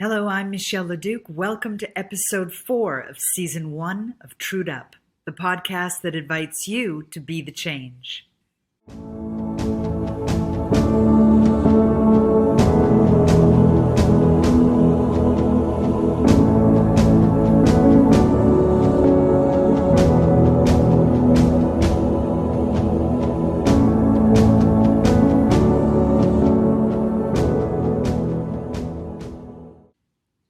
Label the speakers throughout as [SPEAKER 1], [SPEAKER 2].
[SPEAKER 1] Hello, I'm Michelle Leduc. Welcome to episode 4 of season 1 of TruedUp, the podcast that invites you to be the change.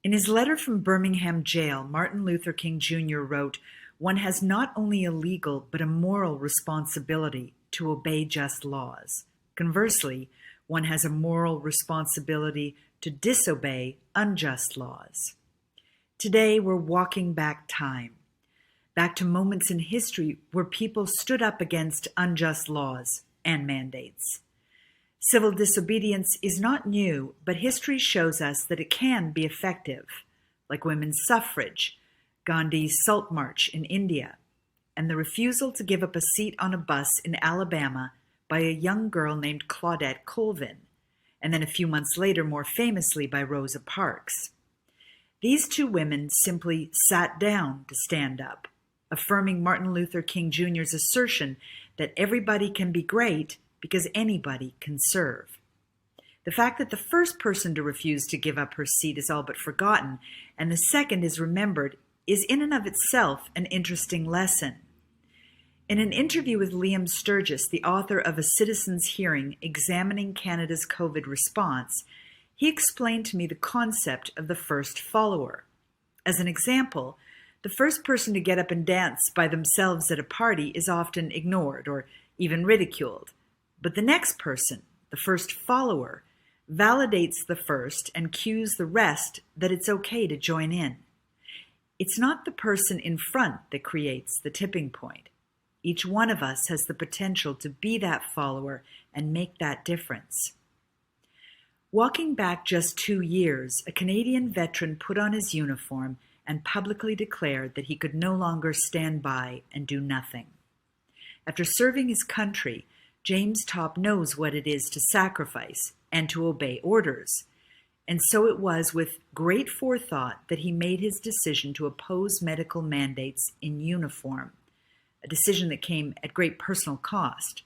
[SPEAKER 1] In his letter from Birmingham jail, Martin Luther King Jr. wrote, "One has not only a legal but a moral responsibility to obey just laws. Conversely, one has a moral responsibility to disobey unjust laws." Today, we're walking back time, back to moments in history where people stood up against unjust laws and mandates. Civil disobedience is not new, but history shows us that it can be effective, like women's suffrage, Gandhi's Salt March in India, and the refusal to give up a seat on a bus in Alabama by a young girl named Claudette Colvin, and then a few months later, more famously, by Rosa Parks. These two women simply sat down to stand up, affirming Martin Luther King Jr.'s assertion that everybody can be great because anybody can serve. The fact that the first person to refuse to give up her seat is all but forgotten, and the second is remembered, is in and of itself an interesting lesson. In an interview with Liam Sturgis, the author of A Citizen's Hearing Examining Canada's COVID Response, he explained to me the concept of the first follower. As an example, the first person to get up and dance by themselves at a party is often ignored or even ridiculed. But the next person, the first follower, validates the first and cues the rest that it's okay to join in. It's not the person in front that creates the tipping point. Each one of us has the potential to be that follower and make that difference. Walking back just 2 years, a Canadian veteran put on his uniform and publicly declared that he could no longer stand by and do nothing. After serving his country, James Topp knows what it is to sacrifice and to obey orders. And so it was with great forethought that he made his decision to oppose medical mandates in uniform, a decision that came at great personal cost.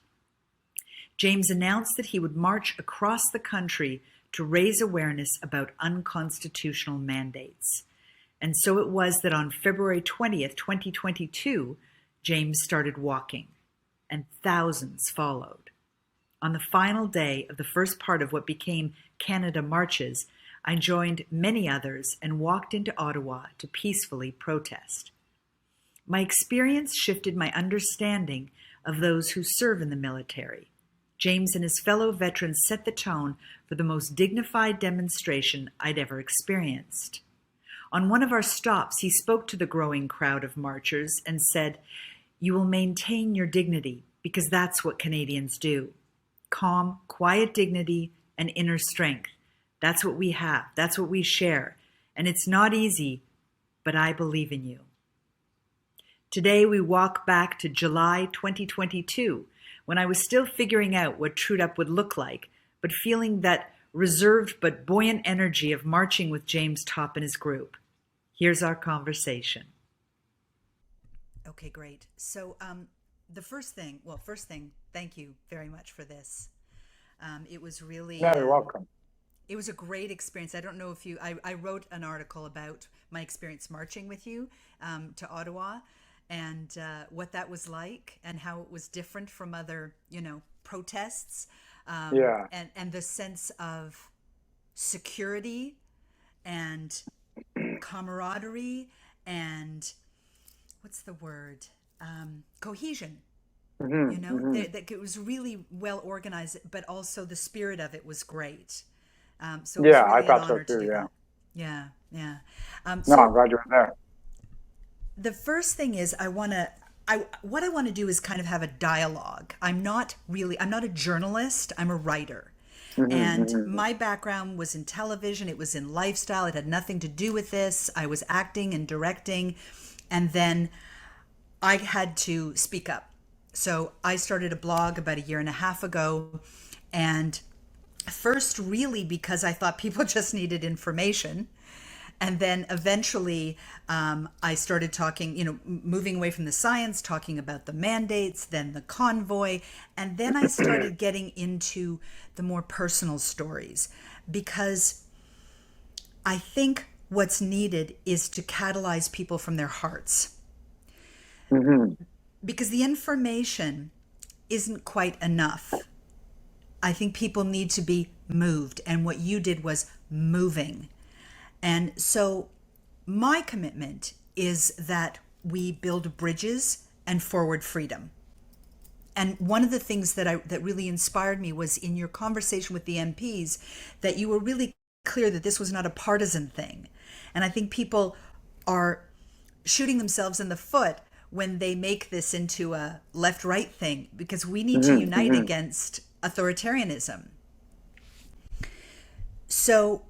[SPEAKER 1] James announced that he would march across the country to raise awareness about unconstitutional mandates. And so it was that on February 20th, 2022, James started walking, and thousands followed. On the final day of the first part of what became Canada Marches, I joined many others and walked into Ottawa to peacefully protest. My experience shifted my understanding of those who serve in the military. James and his fellow veterans set the tone for the most dignified demonstration I'd ever experienced. On one of our stops, he spoke to the growing crowd of marchers and said, "You will maintain your dignity because that's what Canadians do. Calm, quiet dignity and inner strength. That's what we have. That's what we share. And it's not easy, but I believe in you." Today, we walk back to July 2022, when I was still figuring out what TruedUp would look like, but feeling that reserved but buoyant energy of marching with James Topp and his group. Here's our conversation. Okay, great. So first thing, thank you very much for this. It was really...
[SPEAKER 2] Yeah, you're welcome.
[SPEAKER 1] It was a great experience. I don't know if I wrote an article about my experience marching with you to Ottawa and what that was like and how it was different from other, protests. And the sense of security and camaraderie and what's the word? Cohesion. That it was really well organized, but also the spirit of it was great. So it was really
[SPEAKER 2] I thought so too.
[SPEAKER 1] Yeah.
[SPEAKER 2] I'm glad you were there.
[SPEAKER 1] The first thing is what I want to do is kind of have a dialogue. I'm not a journalist. I'm a writer. My background was in television. It was in lifestyle. It had nothing to do with this. I was acting and directing. And then I had to speak up. So I started a blog about a year and a half ago, and First, really, because I thought people just needed information. And then eventually, I started talking, moving away from the science, talking about the mandates, then the convoy. And then I started getting into the more personal stories because I think what's needed is to catalyze people from their hearts.
[SPEAKER 2] Hmm.
[SPEAKER 1] Because the information isn't quite enough. I think people need to be moved. And what you did was moving. And so my commitment is that we build bridges and forward freedom. And one of the things that really inspired me was in your conversation with the MPs that you were really clear that this was not a partisan thing. And I think people are shooting themselves in the foot when they make this into a left right thing because we need to
[SPEAKER 2] Hmm.
[SPEAKER 1] unite
[SPEAKER 2] Hmm.
[SPEAKER 1] against authoritarianism. So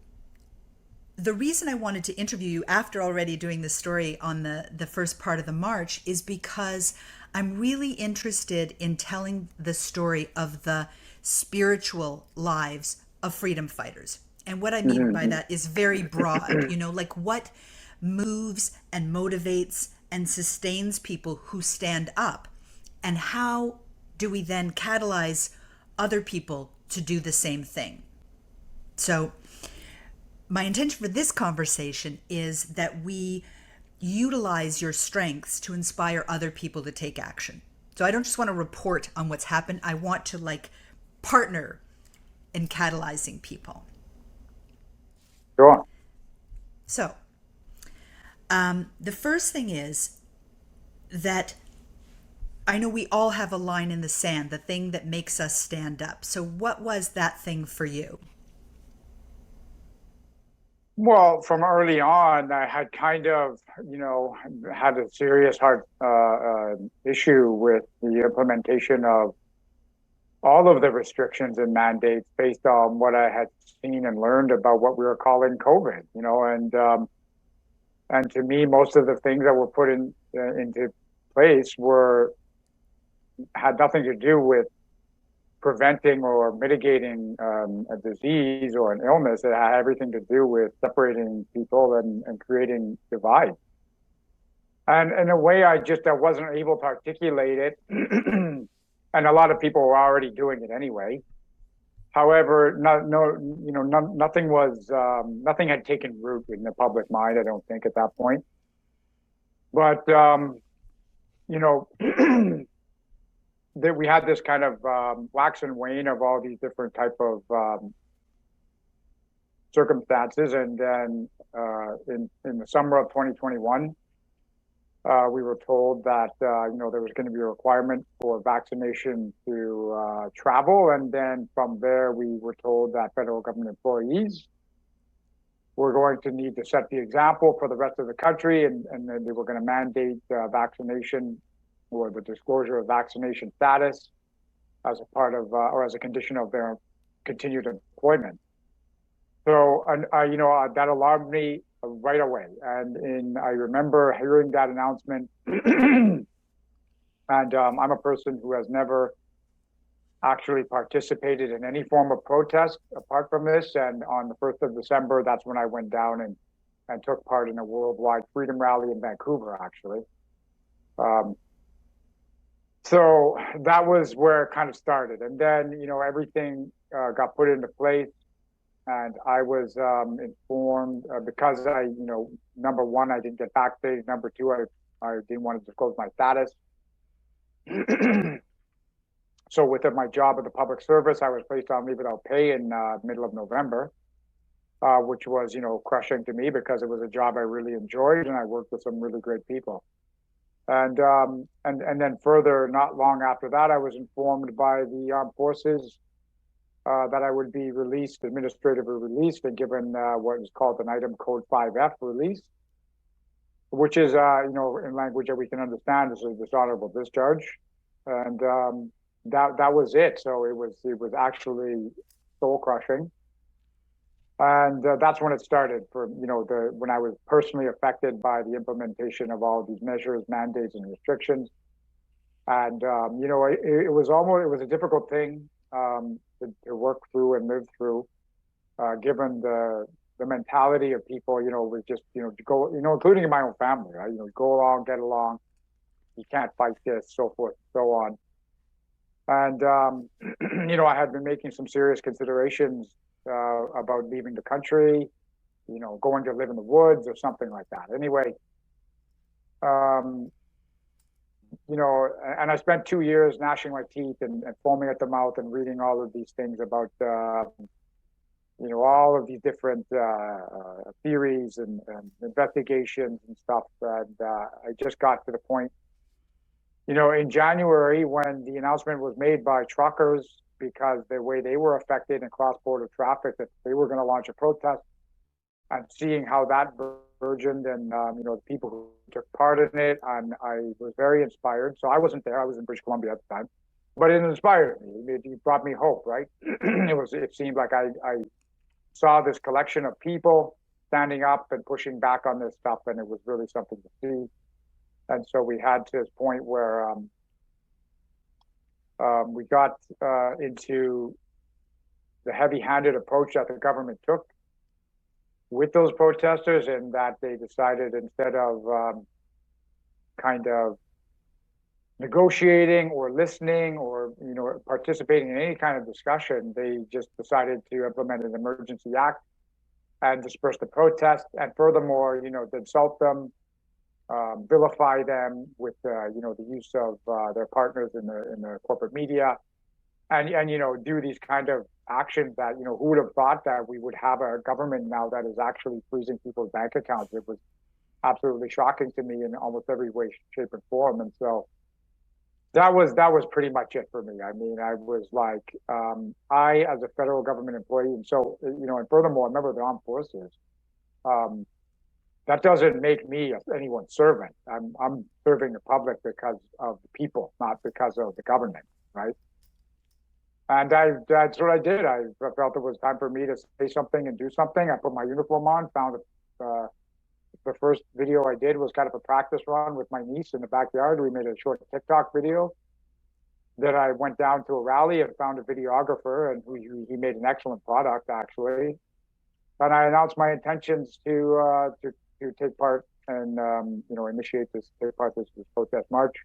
[SPEAKER 1] the reason I wanted to interview you after already doing the story on the first part of the march is because I'm really interested in telling the story of the spiritual lives of freedom fighters. And what I mean by
[SPEAKER 2] Hmm.
[SPEAKER 1] that is very broad, like what moves and motivates and sustains people who stand up, and how do we then catalyze other people to do the same thing? So, my intention for this conversation is that we utilize your strengths to inspire other people to take action. So I don't just want to report on what's happened. I want to partner in catalyzing people.
[SPEAKER 2] Sure.
[SPEAKER 1] So the first thing is that I know we all have a line in the sand, the thing that makes us stand up. So what was that thing for you?
[SPEAKER 2] Well, from early on, I had kind of, had a serious heart issue with the implementation of all of the restrictions and mandates based on what I had seen and learned about what we were calling COVID, and to me, most of the things that were put into place were had nothing to do with preventing or mitigating a disease or an illness. It had everything to do with separating people and creating divides. And in a way, I wasn't able to articulate it, and a lot of people were already doing it anyway. However, nothing had taken root in the public mind. I don't think at that point. But you know, that we had this kind of wax and wane of all these different type of circumstances, and then in the summer of 2021, we were told that there was going to be a requirement for vaccination to travel, and then from there we were told that federal government employees were going to need to set the example for the rest of the country, and then they were going to mandate vaccination or the disclosure of vaccination status as a part of or as a condition of their continued employment. So, that alarmed me right away. And I remember hearing that announcement. And I'm a person who has never actually participated in any form of protest apart from this. And on the 1st of December, that's when I went down and took part in a worldwide freedom rally in Vancouver, actually. Um, so that was where it kind of started. And then, everything got put into place. And I was informed because number one, I didn't get vaccinated. Number two, I didn't want to disclose my status. So within my job at the public service, I was placed on leave without pay in middle of November, which was, crushing to me because it was a job I really enjoyed and I worked with some really great people. And then further, not long after that, I was informed by the armed forces that I would be released, administratively released, and given what is called an item code 5F release, which is, in language that we can understand, is a dishonorable discharge. And that was it. So it was actually soul crushing. And that's when it started for, when I was personally affected by the implementation of all of these measures, mandates, and restrictions. And, it was a difficult thing to work through and live through, given the mentality of people, was just, to go, including in my own family, right? Go along, get along, you can't fight this, so forth, so on. And, I had been making some serious considerations about leaving the country, going to live in the woods or something like that. Anyway, um, and I spent 2 years gnashing my teeth and foaming at the mouth and reading all of these things about, all of these different theories and investigations and stuff. And I just got to the point, in January when the announcement was made by truckers, because the way they were affected in cross-border traffic, that they were going to launch a protest, and seeing how that burgeoned and, the people who took part in it. And I was very inspired. So I wasn't there. I was in British Columbia at the time, but it inspired me. It brought me hope, right? It seemed like I saw this collection of people standing up and pushing back on this stuff, and it was really something to see. And so we had to this point where we got into the heavy-handed approach that the government took with those protesters, and that they decided, instead of kind of negotiating or listening or participating in any kind of discussion, they just decided to implement an emergency act and disperse the protest, and furthermore, to insult them, vilify them with the use of their partners in the corporate media, and do these kind of actions that, who would have thought that we would have a government now that is actually freezing people's bank accounts? It was absolutely shocking to me in almost every way, shape, and form. And so that was pretty much it for me. I mean, I was like, I, as a federal government employee, and so, and furthermore, a member of the armed forces, that doesn't make me anyone's servant. I'm serving the public because of the people, not because of the government, right? And that's what I did. I felt it was time for me to say something and do something. I put my uniform on, found the first video I did was kind of a practice run with my niece in the backyard. We made a short TikTok video. Then I went down to a rally and found a videographer, and he made an excellent product, actually. And I announced my intentions to take part and take part in this protest march.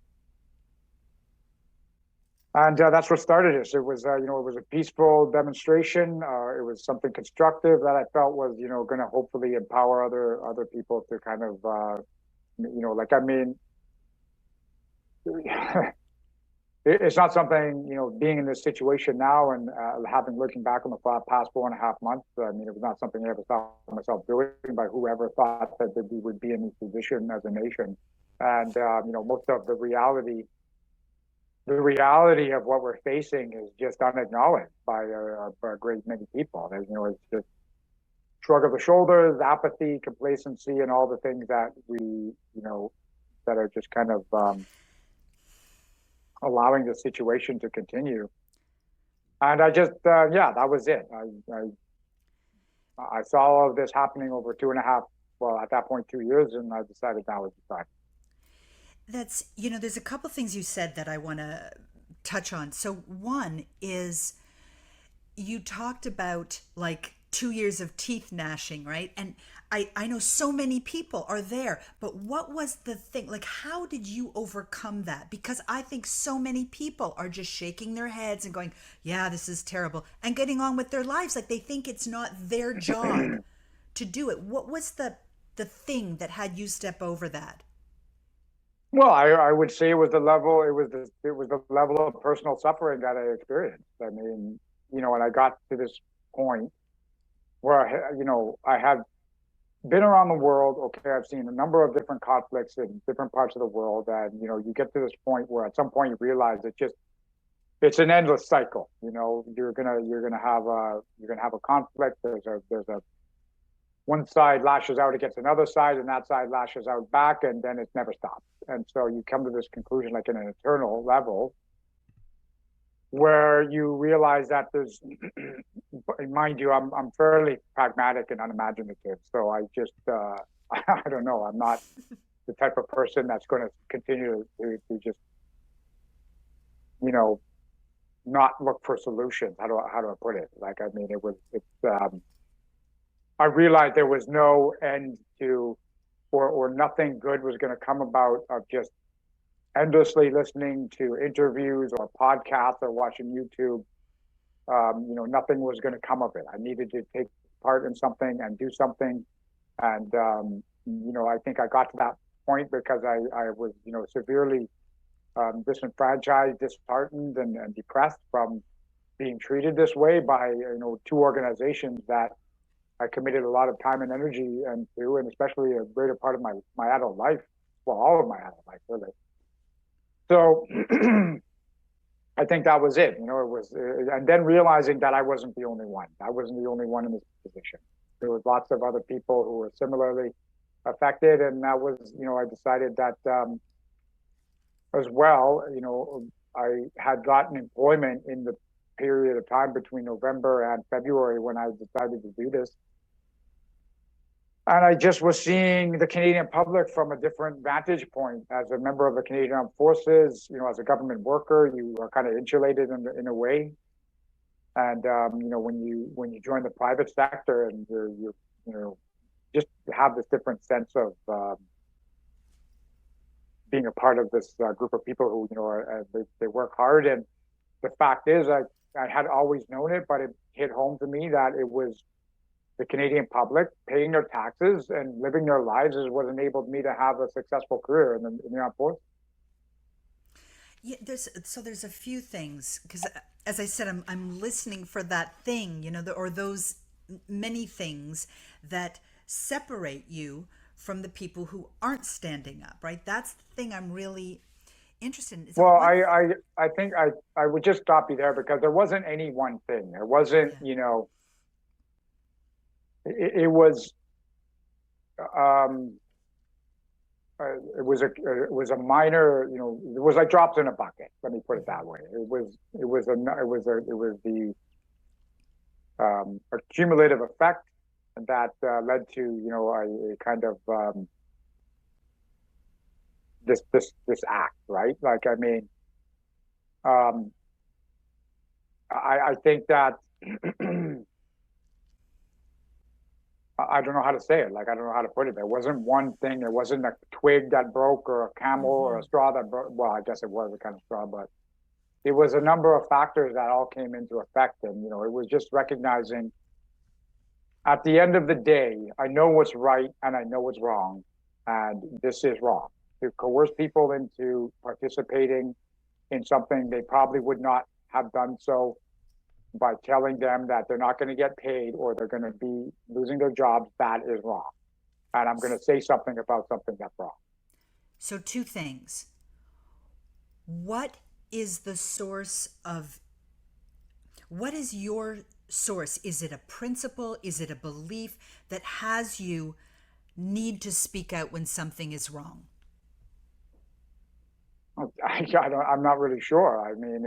[SPEAKER 2] And that's what started this. It was, it was a peaceful demonstration. It was something constructive that I felt was, going to hopefully empower other people to kind of, it's not something, being in this situation now and looking back on the past 4.5 months, I mean, it was not something I ever saw myself doing by whoever thought that we would be in this position as a nation. And, most of the reality of what we're facing is just unacknowledged by a great many people. It's just shrug of the shoulders, apathy, complacency, and all the things that we, that are just kind of allowing the situation to continue. And I just, that was it. I saw all of this happening over 2.5, well, at that point, 2 years, and I decided now was the time.
[SPEAKER 1] That's, there's a couple things you said that I want to touch on. So one is you talked about like 2 years of teeth gnashing, right? And I know so many people are there, but what was the thing? Like, how did you overcome that? Because I think so many people are just shaking their heads and going, yeah, this is terrible, and getting on with their lives. Like they think it's not their job to do it. What was the thing that had you step over that?
[SPEAKER 2] Well, I would say it was the level. It was the level of personal suffering that I experienced. I mean, when I got to this point where I have been around the world. Okay, I've seen a number of different conflicts in different parts of the world, and you get to this point where at some point you realize it's an endless cycle. You're gonna have a conflict. There's a one side lashes out against another side, and that side lashes out back, and then it never stops. And so you come to this conclusion, like in an eternal level, where you realize that there's, mind you, I'm fairly pragmatic and unimaginative. So I just, I don't know, I'm not the type of person that's going to continue to just, not look for solutions. How do I put it? Like, I mean, I realized there was no end to, or nothing good was going to come about of just endlessly listening to interviews or podcasts or watching YouTube. Nothing was going to come of it. I needed to take part in something and do something. And, I think I got to that point because I was, severely disenfranchised, disheartened, and depressed from being treated this way by, two organizations that I committed a lot of time and energy into, and especially a greater part of my adult life, well, all of my adult life, really. So I think that was it. It was, and then realizing that I wasn't the only one. I wasn't the only one in this position. There was lots of other people who were similarly affected, and that was, I decided that as well. I had gotten employment in the period of time between November and February when I decided to do this. And I just was seeing the Canadian public from a different vantage point. As a member of the Canadian Armed Forces, as a government worker, you are kind of insulated in a way. And when you join the private sector and you're just have this different sense of being a part of this group of people who they work hard. And the fact is, I had always known it, but it hit home to me that it was the Canadian public paying their taxes and living their lives is what enabled me to have a successful career in the armed forces.
[SPEAKER 1] Yeah, there's a few things, because as I said, I'm listening for that thing, or those many things that separate you from the people who aren't standing up, right? That's the thing I'm really interested in.
[SPEAKER 2] Well, I think I would just stop you there because there wasn't any one thing. There wasn't,
[SPEAKER 1] yeah.
[SPEAKER 2] It was it was a minor, it was like drops in a bucket. Let me put it that way. It was the accumulative effect that led to a kind of this act, right? Like, I mean, I think that I don't know how to say it. Like, I don't know how to put it. There wasn't one thing. There wasn't a twig that broke or a camel or a straw that broke. Well, I guess it was a kind of straw, but it was a number of factors that all came into effect. And, it was just recognizing at the end of the day, I know what's right and I know what's wrong. And this is wrong. To coerce people into participating in something they probably would not have done so by telling them that they're not going to get paid or they're going to be losing their jobs, that is wrong. And I'm going to say something about something that's wrong.
[SPEAKER 1] So, two things. What is the source of, what is your source? Is it a principle? Is it a belief that has you need to speak out when something is wrong?
[SPEAKER 2] I'm not really sure. I mean,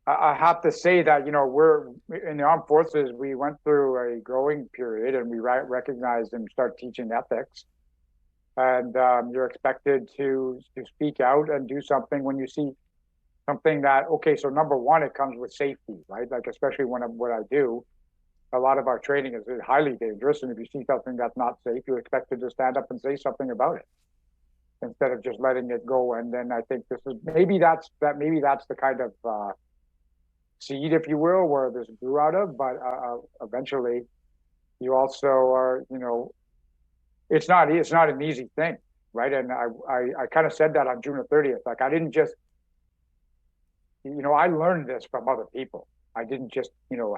[SPEAKER 2] I have to say that, we're in the armed forces, we went through a growing period and we recognized and start teaching ethics. And you're expected to speak out and do something when you see something that, okay, so number one, it comes with safety, right? Like, especially what I do, a lot of our training is highly dangerous. And if you see something that's not safe, you're expected to stand up and say something about it instead of just letting it go. And then I think maybe that's the kind of seed, if you will, where this grew out of. But eventually, you also are, it's not an easy thing, right? And I kind of said that on June 30th. Like, I didn't just, I learned this from other people. I didn't just,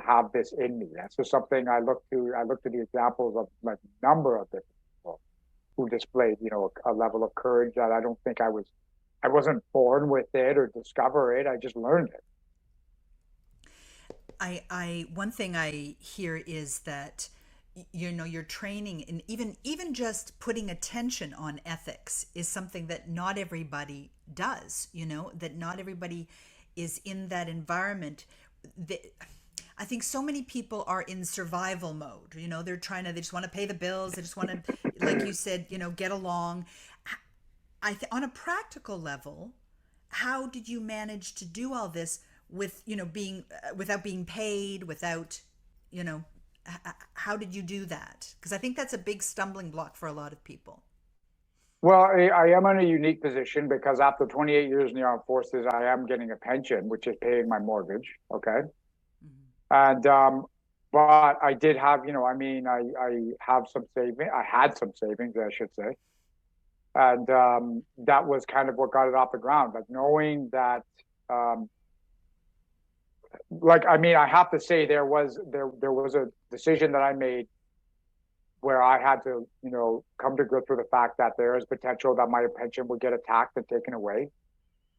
[SPEAKER 2] have this in me. That's just something I looked to. I looked to the examples of like a number of different people who displayed, a level of courage that I don't think I wasn't born with it or discover it. I just learned it.
[SPEAKER 1] One thing I hear is that your training and even just putting attention on ethics is something that not everybody does. That not everybody is in that environment. I think so many people are in survival mode. They just want to pay the bills. They just want to, like you said, get along. On a practical level, how did you manage to do all this with, being without being paid, without, you know, how did you do that? Because I think that's a big stumbling block for a lot of people.
[SPEAKER 2] Well, I am in a unique position because after 28 years in the armed forces, I am getting a pension, which is paying my mortgage. Okay.
[SPEAKER 1] Mm-hmm.
[SPEAKER 2] And, but I did have, I mean, I have some saving. I had some savings, I should say. And that was kind of what got it off the ground. Like knowing that, um, like, I mean, I have to say there was a decision that I made where I had to, come to grips with the fact that there is potential that my pension would get attacked and taken away,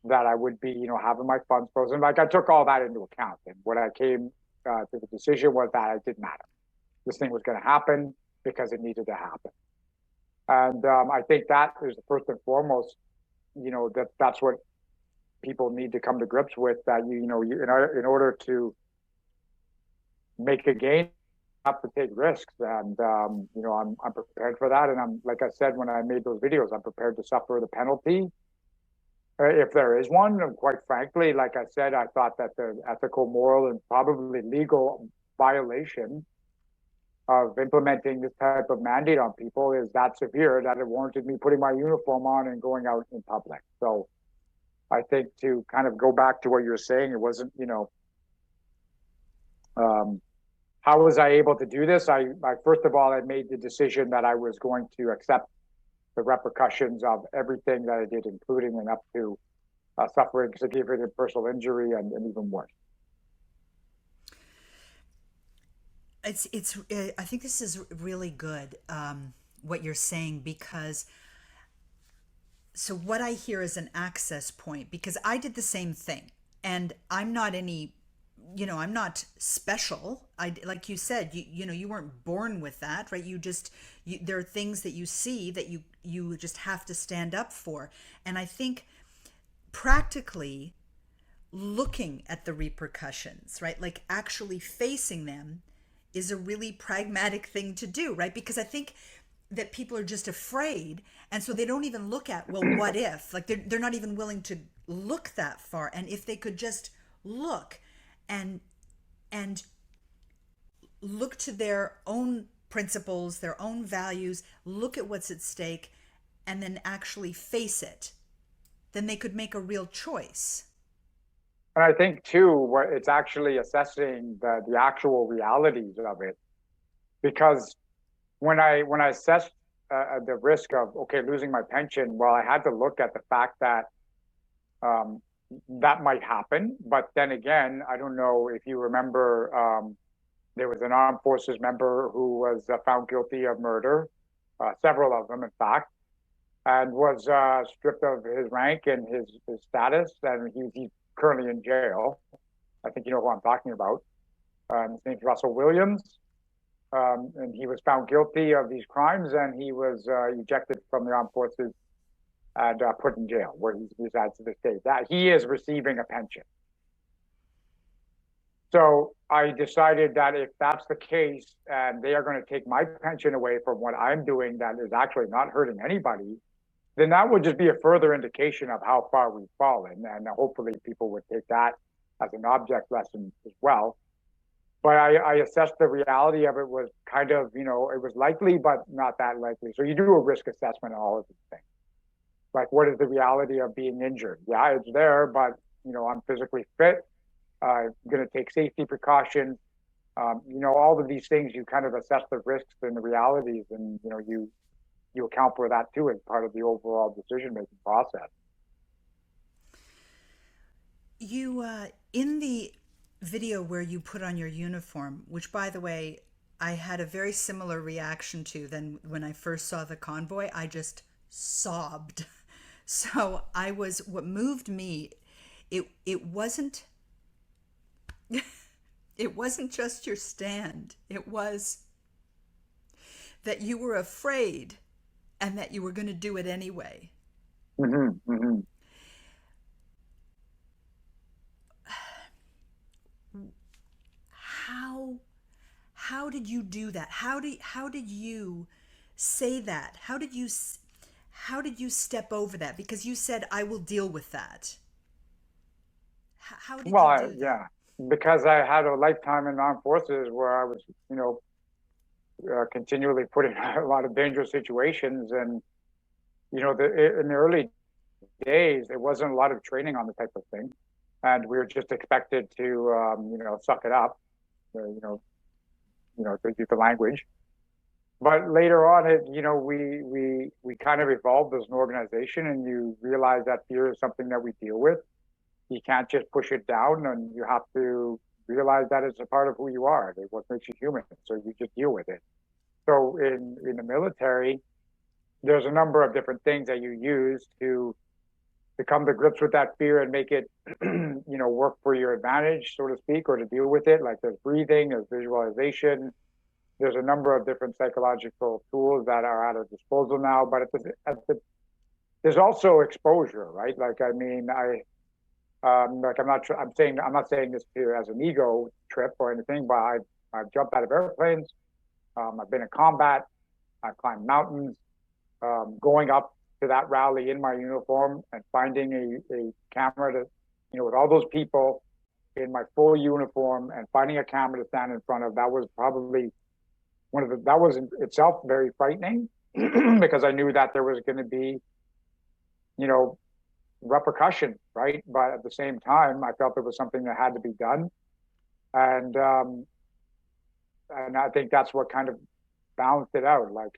[SPEAKER 2] that I would be, having my funds frozen. Like I took all that into account. And what I came to the decision was that it didn't matter. This thing was going to happen because it needed to happen. And I think that is first and foremost, that's what people need to come to grips with, that in order to make a gain, have to take risks, and I'm prepared for that. And I'm, like I said when I made those videos, I'm prepared to suffer the penalty if there is one. And quite frankly, like I said, I thought that the ethical, moral, and probably legal violation of implementing this type of mandate on people is that severe that it warranted me putting my uniform on and going out in public. So I think, to kind of go back to what you were saying, it wasn't, how was I able to do this? I first of all, I made the decision that I was going to accept the repercussions of everything that I did, including and up to suffering significant personal injury and even worse.
[SPEAKER 1] It's I think this is really good, what you're saying, because so what I hear is an access point, because I did the same thing, and I'm not any, I'm not special. I, like you said, you weren't born with that, right? There are things that you see that you just have to stand up for. And I think practically looking at the repercussions, right? Like actually facing them is a really pragmatic thing to do, right? Because I think that people are just afraid, and so they don't even look at, well, what if? Like they're not even willing to look that far. And if they could just look and look to their own principles, their own values, look at what's at stake, and then actually face it, then they could make a real choice.
[SPEAKER 2] And I think too, what it's actually assessing the actual realities of it, because when I assessed the risk of, okay, losing my pension, well, I had to look at the fact that um, that might happen. But then again, I don't know if you remember, there was an armed forces member who was found guilty of murder, several of them, in fact, and was stripped of his rank and his status, and he's currently in jail. I think you know who I'm talking about. His name's Russell Williams. And he was found guilty of these crimes, and he was ejected from the armed forces and put in jail, where he resides to this day. That he is receiving a pension. So I decided that if that's the case, and they are going to take my pension away from what I'm doing, that is actually not hurting anybody, then that would just be a further indication of how far we've fallen, and hopefully people would take that as an object lesson as well. But I assessed the reality of it was kind of, it was likely, but not that likely. So you do a risk assessment on all of these things. Like, what is the reality of being injured? Yeah, it's there, but, I'm physically fit. I'm going to take safety precautions. All of these things, you kind of assess the risks and the realities, and, you account for that too as part of the overall decision-making process.
[SPEAKER 1] You, in the video where you put on your uniform, which by the way, I had a very similar reaction to than when I first saw the convoy. I just sobbed. So what moved me, it wasn't, it wasn't just your stand. It was that you were afraid and that you were going to do it anyway.
[SPEAKER 2] Mm-hmm, mm-hmm.
[SPEAKER 1] How did you do that? How did you say that? How did you step over that? Because you said, I will deal with that.
[SPEAKER 3] How did
[SPEAKER 2] Well,
[SPEAKER 3] you do that?
[SPEAKER 2] yeah, because I had a lifetime in armed forces where I was, continually put in a lot of dangerous situations. And, in the early days, there wasn't a lot of training on the type of thing. And we were just expected to, suck it up, to use the language. But later on, we kind of evolved as an organization, and you realize that fear is something that we deal with. You can't just push it down, and you have to realize that it's a part of who you are. It's what makes you human. So you just deal with it. So in the military, there's a number of different things that you use to come to grips with that fear and make it, work for your advantage, so to speak, or to deal with it. Like there's breathing, there's visualization. There's a number of different psychological tools that are at our disposal now. But there's also exposure, right? Like, I mean, I'm not saying this here as an ego trip or anything, but I've jumped out of airplanes. I've been in combat. I've climbed mountains. Going up to that rally in my uniform and finding a camera to, with all those people in my full uniform and finding a camera to stand in front of, that was probably that was in itself very frightening because I knew that there was going to be, repercussion, right? But at the same time, I felt it was something that had to be done. And I think that's what kind of balanced it out. Like,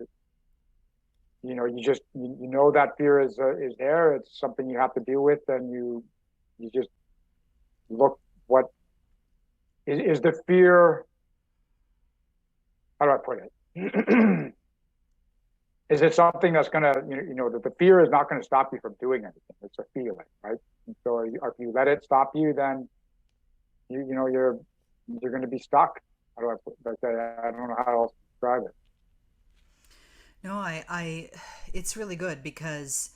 [SPEAKER 2] you know that fear is there. It's something you have to deal with, and you just look what is the fear. How do I put it? Is it something that's gonna, that the fear is not going to stop you from doing anything? It's a feeling, right? And so if you let it stop you, then you're going to be stuck. How do I put that? I don't know how else to describe it.
[SPEAKER 3] No, it's really good because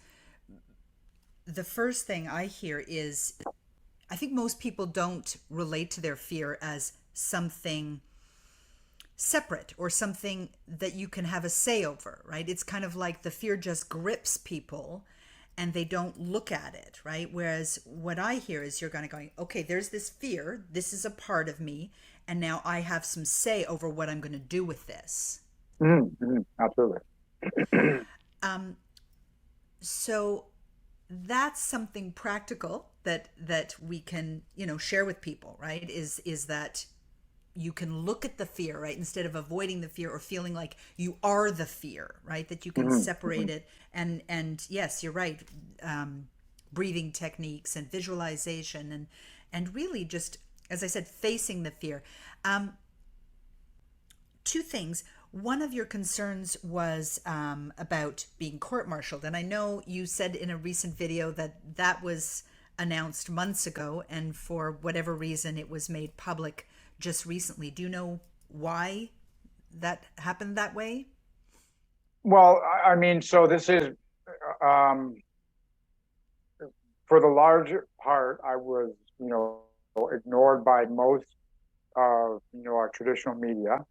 [SPEAKER 3] the first thing I hear is I think most people don't relate to their fear as something separate or something that you can have a say over, right? It's kind of like the fear just grips people and they don't look at it, right? Whereas what I hear is you're going, okay, there's this fear, this is a part of me, and now I have some say over what I'm going to do with this.
[SPEAKER 2] Absolutely.
[SPEAKER 3] So that's something practical that we can, share with people, right? Is that you can look at the fear, right? Instead of avoiding the fear or feeling like you are the fear, right? That you can separate it. And yes, you're right. Breathing techniques and visualization and really just, as I said, facing the fear. Two things. One of your concerns was about being court-martialed. And I know you said in a recent video that was announced months ago, and for whatever reason, it was made public just recently. Do you know why that happened that way?
[SPEAKER 2] Well, I mean, so this is, for the larger part, I was, ignored by most of, our traditional media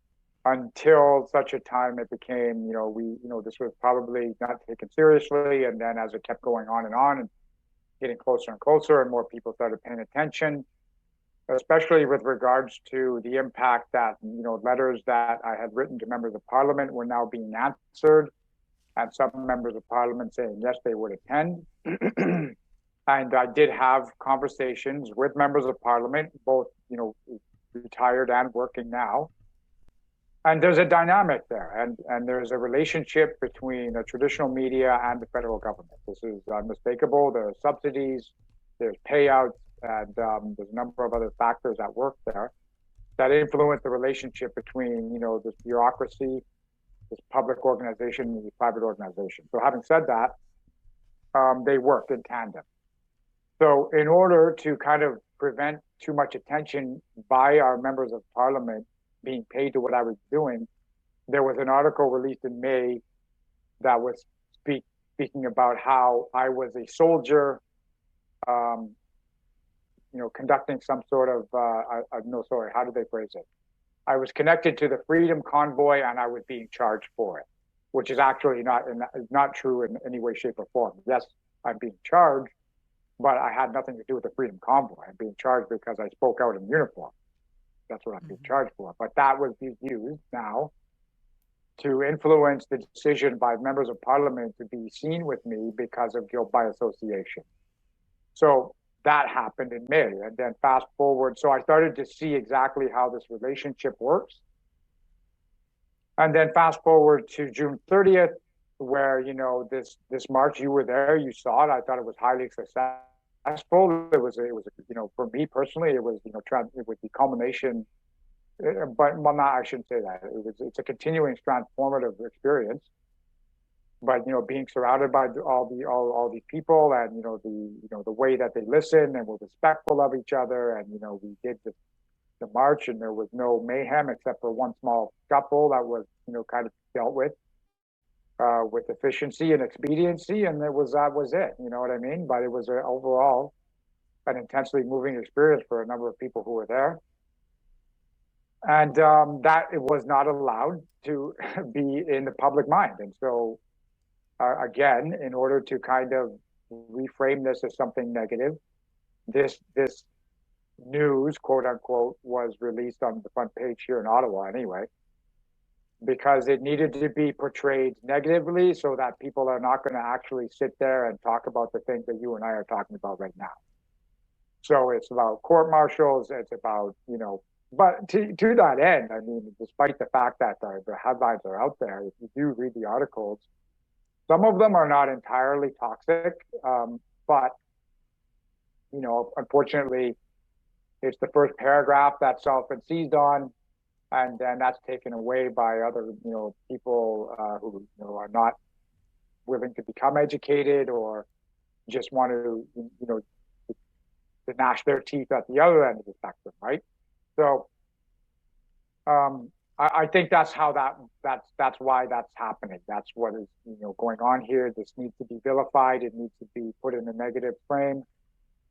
[SPEAKER 2] until such a time it became, this was probably not taken seriously. And then as it kept going on and getting closer and closer and more people started paying attention, especially with regards to the impact that, letters that I had written to members of parliament were now being answered, and some members of parliament saying, yes, they would attend. And I did have conversations with members of parliament, both, retired and working now. And there's a dynamic there, and there's a relationship between the traditional media and the federal government. This is unmistakable. There are subsidies, there's payouts, and there's a number of other factors at work there that influence the relationship between, this bureaucracy, this public organization, and the private organization. So having said that, they work in tandem. So in order to kind of prevent too much attention by our members of parliament being paid to what I was doing, there was an article released in May that was speaking about how I was a soldier, conducting some sort of, how did they phrase it? I was connected to the Freedom Convoy and I was being charged for it, which is actually not true in any way, shape, or form. Yes, I'm being charged, but I had nothing to do with the Freedom Convoy. I'm being charged because I spoke out in uniform. That's what I'm being charged for. But that was being used now to influence the decision by members of parliament to be seen with me because of guilt by association. So that happened in May. And then fast forward, so I started to see exactly how this relationship works. And then fast forward to June 30th, where, you know, this march, you were there, you saw it. I thought it was highly successful. It was, you know, for me personally, it was, you know, it was the culmination. But well, not, I shouldn't say that. It's a continuing transformative experience. But, you know, being surrounded by all these people, and, you know, the way that they listen and were respectful of each other, and, you know, we did the march, and there was no mayhem except for one small scuffle that was, you know, kind of dealt with efficiency and expediency, and that was it. You know what I mean? But it was overall an intensely moving experience for a number of people who were there. And that it was not allowed to be in the public mind. And so, again, in order to kind of reframe this as something negative, this news, quote unquote, was released on the front page here in Ottawa anyway, because it needed to be portrayed negatively so that people are not going to actually sit there and talk about the things that you and I are talking about right now. So it's about court martials, it's about, you know, but to that end, I mean, despite the fact that the headlines are out there, if you do read the articles, some of them are not entirely toxic, but, you know, unfortunately, it's the first paragraph that's often seized on, and then that's taken away by other, you know, people who, you know, are not willing to become educated or just want to, you know, to gnash their teeth at the other end of the spectrum, right? So I think that's how that's why that's happening. That's what is, you know, going on here. This needs to be vilified. It needs to be put in a negative frame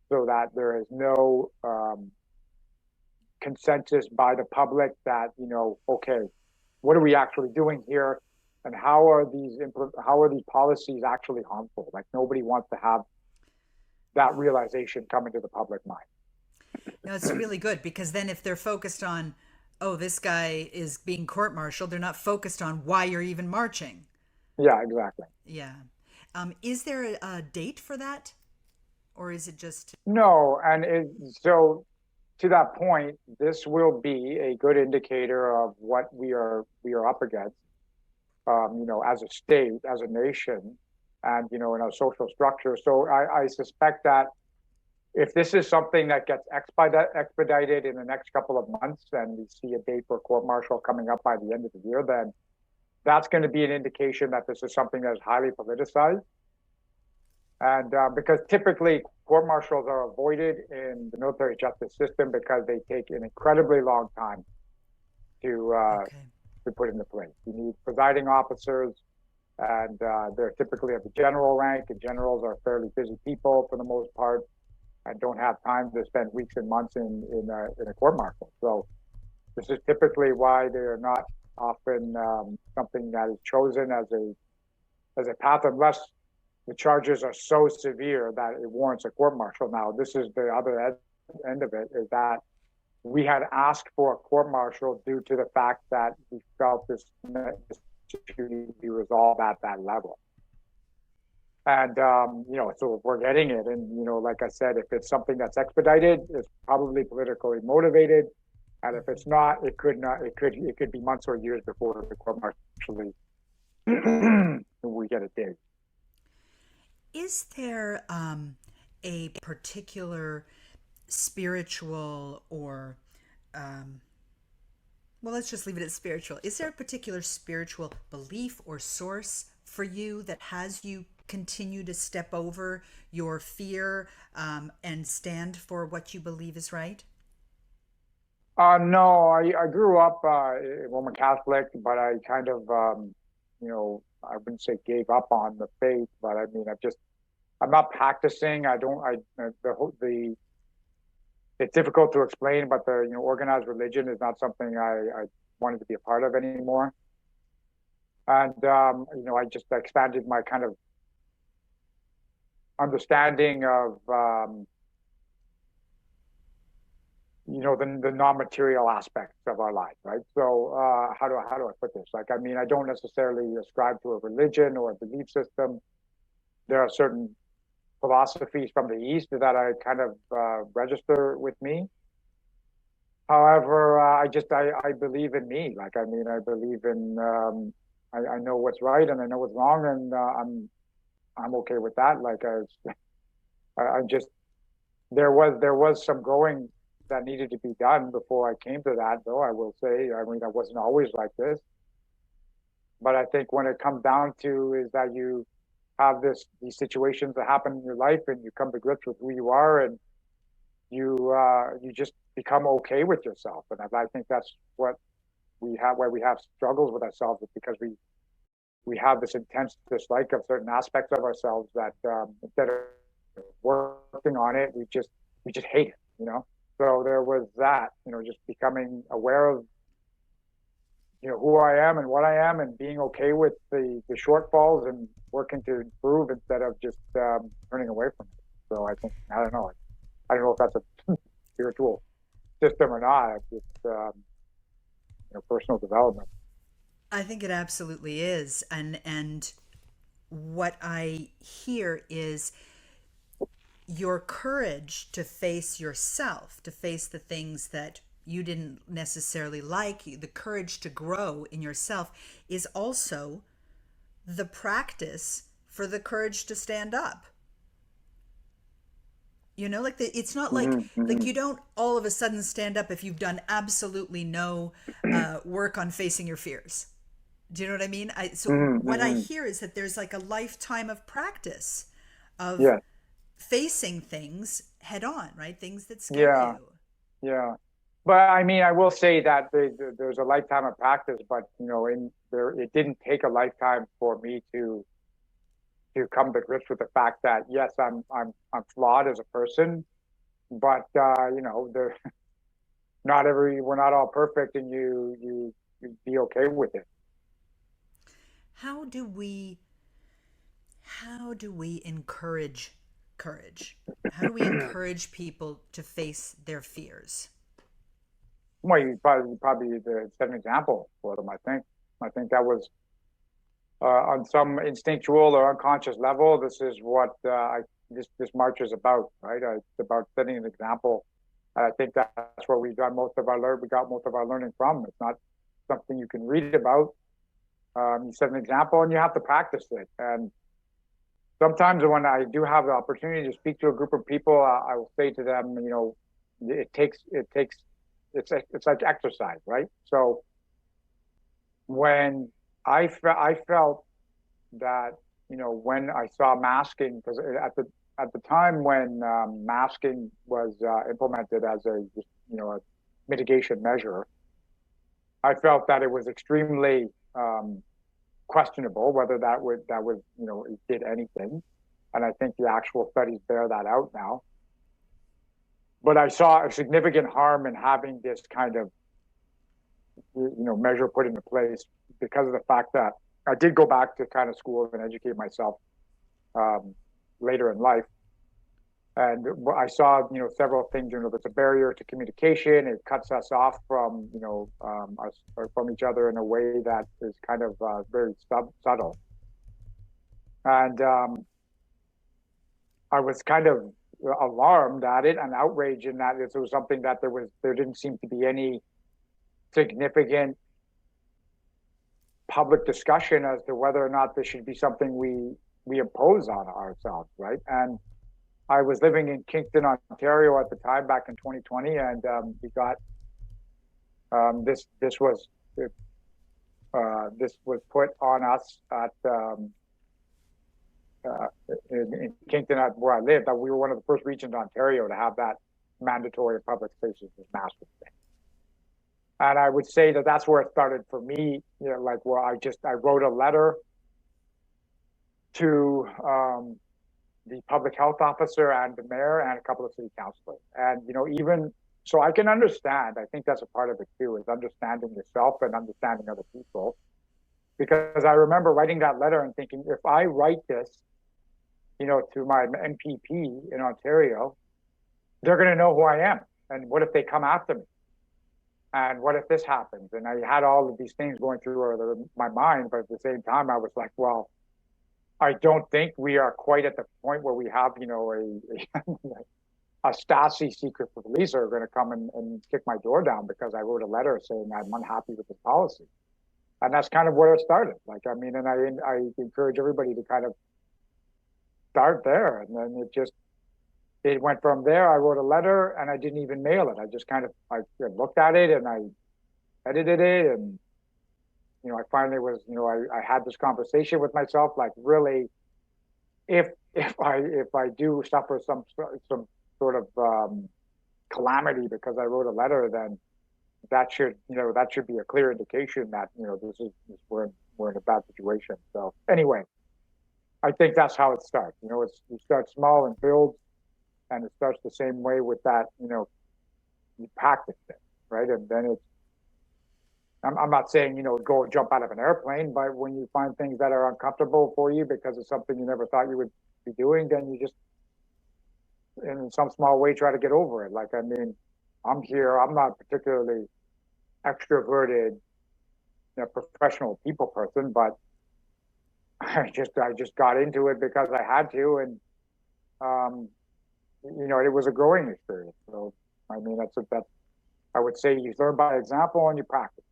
[SPEAKER 2] so that there is no consensus by the public that, you know, okay, what are we actually doing here, and how are these policies actually harmful? Like, nobody wants to have that realization come into the public mind.
[SPEAKER 3] No, it's really good, because then if they're focused on, oh, this guy is being court-martialed, they're not focused on why you're even marching.
[SPEAKER 2] Yeah, exactly.
[SPEAKER 3] Yeah. Is there a date for that? Or is it just...
[SPEAKER 2] No, and so to that point, this will be a good indicator of what we are up against, you know, as a state, as a nation, and, you know, in our social structure. So I suspect that if this is something that gets expedited in the next couple of months, and we see a date for court martial coming up by the end of the year, then that's going to be an indication that this is something that is highly politicized. And because typically court martials are avoided in the military justice system because they take an incredibly long time to put into place. You need presiding officers, and they're typically of the general rank, and generals are fairly busy people for the most part, and don't have time to spend weeks and months in a court martial. So this is typically why they are not often something that is chosen as a path, unless the charges are so severe that it warrants a court martial. Now, this is the other end of it, is that we had asked for a court martial due to the fact that we felt this issue needed to be resolved at that level. And, you know, so we're getting it. And, you know, like I said, if it's something that's expedited, it's probably politically motivated. And if it's not, it could be months or years before the court martial we get a date.
[SPEAKER 3] Is there a particular spiritual or, well, let's just leave it at spiritual. Is there a particular spiritual belief or source for you that has you continue to step over your fear and stand for what you believe is right?
[SPEAKER 2] No, I grew up Roman Catholic, but I kind of, you know, I wouldn't say gave up on the faith, but I mean, I'm not practicing. It's difficult to explain, but the, you know, organized religion is not something I wanted to be a part of anymore. And, you know, I just expanded my kind of understanding of the non-material aspects of our life, right? So how do I put this? Like, I mean, I don't necessarily ascribe to a religion or a belief system. There are certain philosophies from the East that I kind of register with me. However, I believe in me. Like, I mean, I believe in I know what's right and I know what's wrong, and I'm okay with that. Like, I just there was some growing that needed to be done before I came to that, though. I will say, I mean, I wasn't always like this, but I think when it comes down to is that you have these situations that happen in your life, and you come to grips with who you are, and you just become okay with yourself. And I think that's what we have, where we have struggles with ourselves, is because we have this intense dislike of certain aspects of ourselves that instead of working on it, we just hate it, you know. So there was that, you know, just becoming aware of, you know, who I am and what I am, and being okay with the shortfalls and working to improve instead of just turning away from it. So I think, I don't know if that's a spiritual system or not. It's just, personal development.
[SPEAKER 3] I think it absolutely is. And what I hear is your courage to face yourself, to face the things that you didn't necessarily like, the courage to grow in yourself is also the practice for the courage to stand up. You know, like it's not like you don't all of a sudden stand up if you've done absolutely no work on facing your fears. Do you know what I mean? What I hear is that there's like a lifetime of practice of facing things head on, right? Things that scare you.
[SPEAKER 2] Yeah. But I mean, I will say that there's a lifetime of practice, but you know, it didn't take a lifetime for me to come to grips with the fact that yes, I'm flawed as a person, but you know, we're not all perfect, and you be okay with it.
[SPEAKER 3] How do we encourage courage? How do we encourage people to face their fears?
[SPEAKER 2] Well, you probably set an example for them. I think that was on some instinctual or unconscious level. This is what this march is about, right? It's about setting an example. And I think that's where we got most of our learning from. It's not something you can read about. You set an example, and you have to practice it. And sometimes when I do have the opportunity to speak to a group of people, I will say to them, you know, it's like exercise, right? So when I felt that, you know, when I saw masking, because at the time when masking was implemented as a mitigation measure, I felt that it was extremely questionable whether that was it did anything, and I think the actual studies bear that out now. But I saw a significant harm in having this kind of measure put into place, because of the fact that I did go back to kind of school and educate myself later in life. And I saw, several things. There's a barrier to communication. It cuts us off from, us or from each other in a way that is kind of very subtle. And I was kind of alarmed at it and outraged in that it was something that there didn't seem to be any significant public discussion as to whether or not this should be something we impose on ourselves, right? And I was living in Kingston, Ontario at the time, back in 2020, and we got this was put on us at in Kingston, where I lived. That we were one of the first regions in Ontario to have that mandatory public spaces with masks thing. And I would say that that's where it started for me. Like where I wrote a letter to the public health officer and the mayor and a couple of city councilors. And, even so I can understand, I think that's a part of it too, is understanding yourself and understanding other people. Because I remember writing that letter and thinking, if I write this to my MPP in Ontario, they're going to know who I am. And what if they come after me? And what if this happens? And I had all of these things going through my mind, but at the same time, I was like, well, I don't think we are quite at the point where we have, a Stasi secret police are going to come and kick my door down because I wrote a letter saying I'm unhappy with this policy. And that's kind of where it started. And I encourage everybody to kind of start there. And then it went from there. I wrote a letter and I didn't even mail it. I looked at it and I edited it. And, I finally was, I had this conversation with myself, like really, if I do suffer some sort of calamity because I wrote a letter, then that should be a clear indication that, we're in a bad situation. So anyway, I think that's how it starts. You start small and build, and it starts the same way with that, you practice it, right? And then I'm not saying, go jump out of an airplane, but when you find things that are uncomfortable for you because it's something you never thought you would be doing, then you just, in some small way, try to get over it. I'm here, I'm not particularly extroverted, professional people person, but I just got into it because I had to. And, it was a growing experience. So, that's I would say you learn by example and you practice.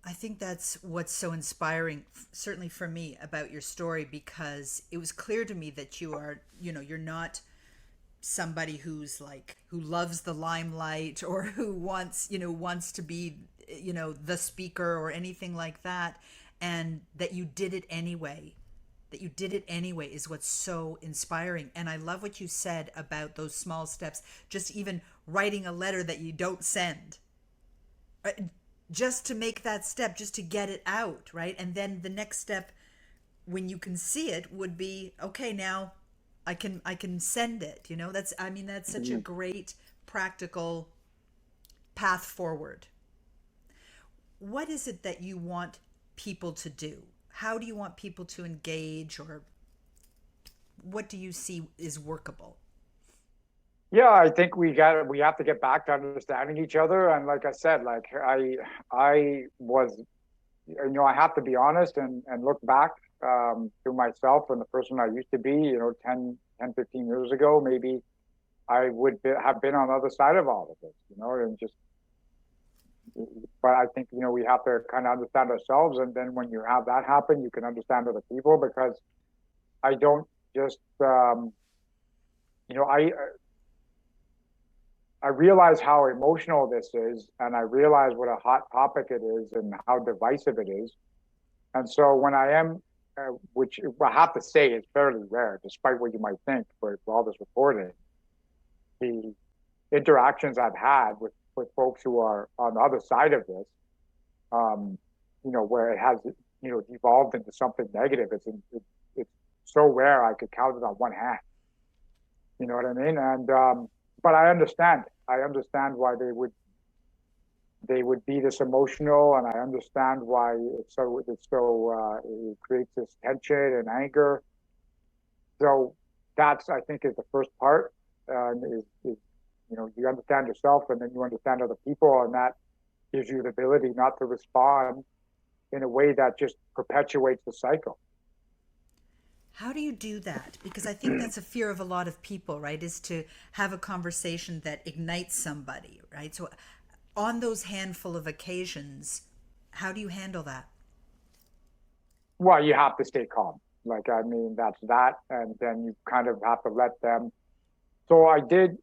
[SPEAKER 3] I think that's what's so inspiring, certainly for me, about your story, because it was clear to me that you are, you're not somebody who loves the limelight or who wants to be, the speaker or anything like that. And that you did it anyway. That you did it anyway is what's so inspiring. And I love what you said about those small steps, just even writing a letter that you don't send. Just to make that step, just to get it out, right? And then the next step, when you can see it, would be, okay, now I can send it. That's such a great practical path forward. What is it that you want people to do? How do you want people to engage, or what do you see is workable?
[SPEAKER 2] Yeah, I think we have to get back to understanding each other. And like I said, I was, I have to be honest and look back to myself and the person I used to be, 10, 15 years ago. Maybe I would have been on the other side of all of this, and just, but I think, we have to kind of understand ourselves. And then when you have that happen, you can understand other people, because I don't just, I realize how emotional this is, and I realize what a hot topic it is and how divisive it is. And so when I am, which I have to say is fairly rare, despite what you might think for all this reporting, the interactions I've had with folks who are on the other side of this, where it has, devolved into something negative, it's so rare I could count it on one hand. You know what I mean? And but I understand. I understand why they would be this emotional, and I understand why it creates this tension and anger. So that's, I think, is the first part. Is you understand yourself, and then you understand other people, and that gives you the ability not to respond in a way that just perpetuates the cycle.
[SPEAKER 3] How do you do that? Because I think that's a fear of a lot of people, right? Is to have a conversation that ignites somebody, right? So on those handful of occasions, how do you handle that?
[SPEAKER 2] Well, you have to stay calm. That's that. And then you kind of have to let them. So I did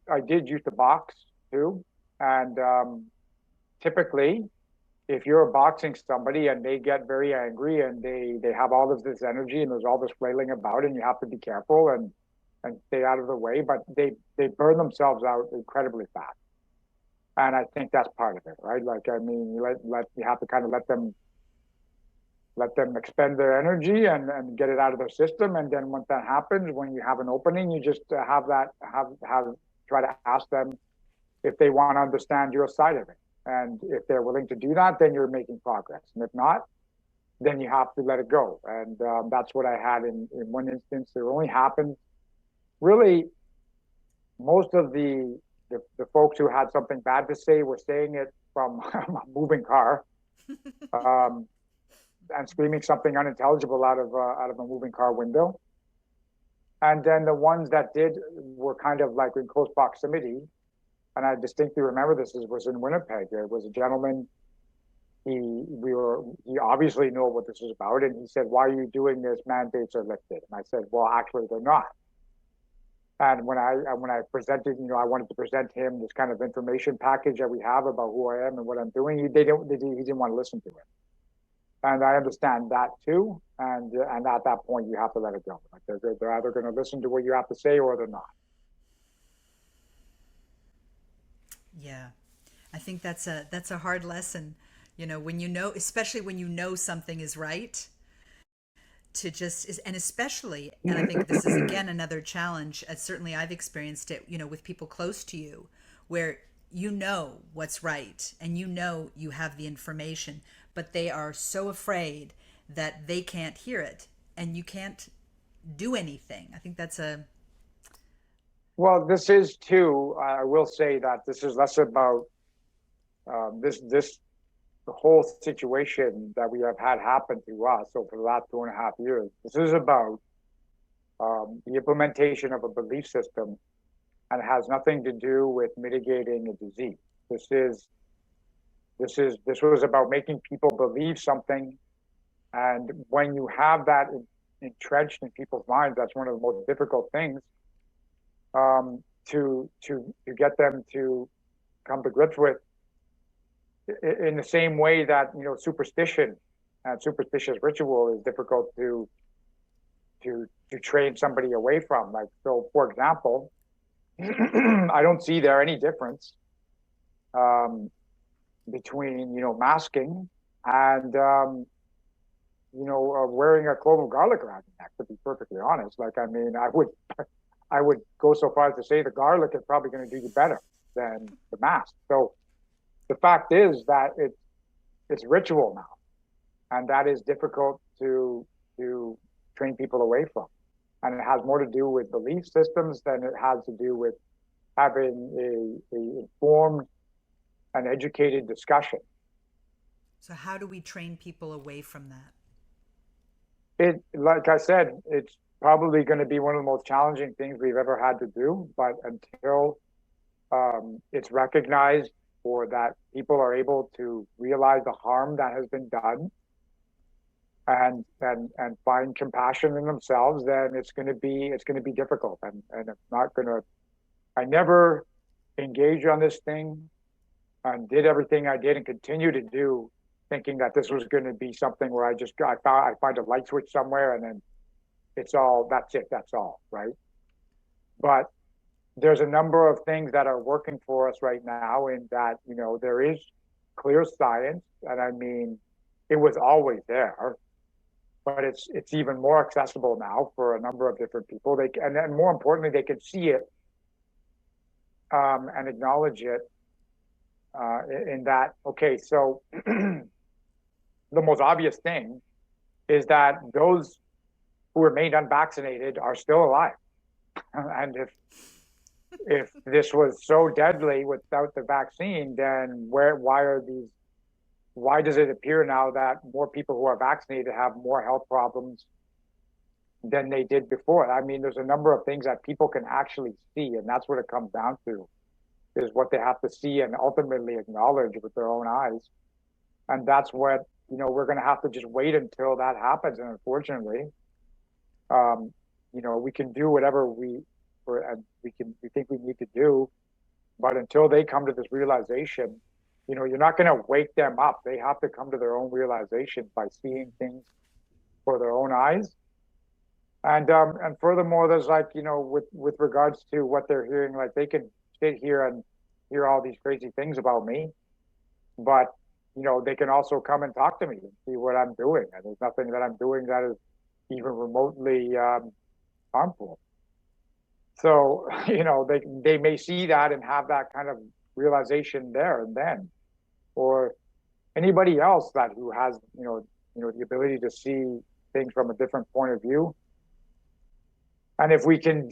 [SPEAKER 2] use the box too. And typically, if you're boxing somebody and they get very angry and they have all of this energy and there's all this flailing about, and you have to be careful and stay out of the way, but they burn themselves out incredibly fast. And I think that's part of it, right? You have to kind of let them expend their energy and get it out of their system. And then once that happens, when you have an opening, you just try to ask them if they want to understand your side of it. And if they're willing to do that, then you're making progress. And if not, then you have to let it go. And that's what I had in one instance. It only happened really, most of the folks who had something bad to say were saying it from a moving car, um, and screaming something unintelligible out of a moving car window. And then the ones that did were kind of like in close proximity. And I distinctly remember this was in Winnipeg. There was a gentleman. He obviously knew what this was about, and he said, "Why are you doing this? Mandates are lifted." And I said, "Well, actually, they're not." And when I presented, I wanted to present him this kind of information package that we have about who I am and what I'm doing. He didn't want to listen to it. And I understand that too. And at that point, you have to let it go. Like they're either going to listen to what you have to say or they're not.
[SPEAKER 3] Yeah, I think that's a hard lesson. When especially when you know something is right, to just is, and especially, and I think this is again another challenge, as certainly I've experienced it, with people close to you, where you know what's right and you have the information, but they are so afraid that they can't hear it and you can't do anything. I think that's
[SPEAKER 2] Well, this is too. I will say that this is less about the whole situation that we have had happen to us over the last 2.5 years. This is about the implementation of a belief system, and it has nothing to do with mitigating a disease. This was about making people believe something, and when you have that entrenched in people's minds, that's one of the most difficult things, to get them to come to grips with. In the same way that superstition and superstitious ritual is difficult to train somebody away from. Like, so for example, I don't see there any difference between masking and wearing a clove of garlic around your neck, to be perfectly honest. Like, I mean, I would go so far as to say the garlic is probably going to do you better than the mask. So the fact is that it's ritual now, and that is difficult to train people away from. And it has more to do with belief systems than it has to do with having a informed and educated discussion.
[SPEAKER 3] So how do we train people away from that?
[SPEAKER 2] Like I said, it's probably going to be one of the most challenging things we've ever had to do. But until it's recognized, or that people are able to realize the harm that has been done and find compassion in themselves, then it's going to be difficult. And it's not going to. I never engaged on this thing and did everything I did and continue to do, thinking that this was going to be something where I find a light switch somewhere and then that's all, right? But there's a number of things that are working for us right now, in that there is clear science, and I mean, it was always there, but it's even more accessible now for a number of different people. And then more importantly, they can see it and acknowledge it in that. Okay, so the most obvious thing is that those who remained unvaccinated are still alive, and if this was so deadly without the vaccine, then why does it appear now that more people who are vaccinated have more health problems than they did before? I mean, there's a number of things that people can actually see, and that's what it comes down to, is what they have to see and ultimately acknowledge with their own eyes. And that's what, we're going to have to just wait until that happens. And unfortunately, we can do whatever we think we need to do, but until they come to this realization, you're not going to wake them up. They have to come to their own realization by seeing things for their own eyes. And furthermore, there's with regards to what they're hearing, like, they can sit here and hear all these crazy things about me, but they can also come and talk to me and see what I'm doing. And there's nothing that I'm doing that is even remotely harmful. So, they may see that and have that kind of realization there and then, or anybody else who has, the ability to see things from a different point of view. And if we can,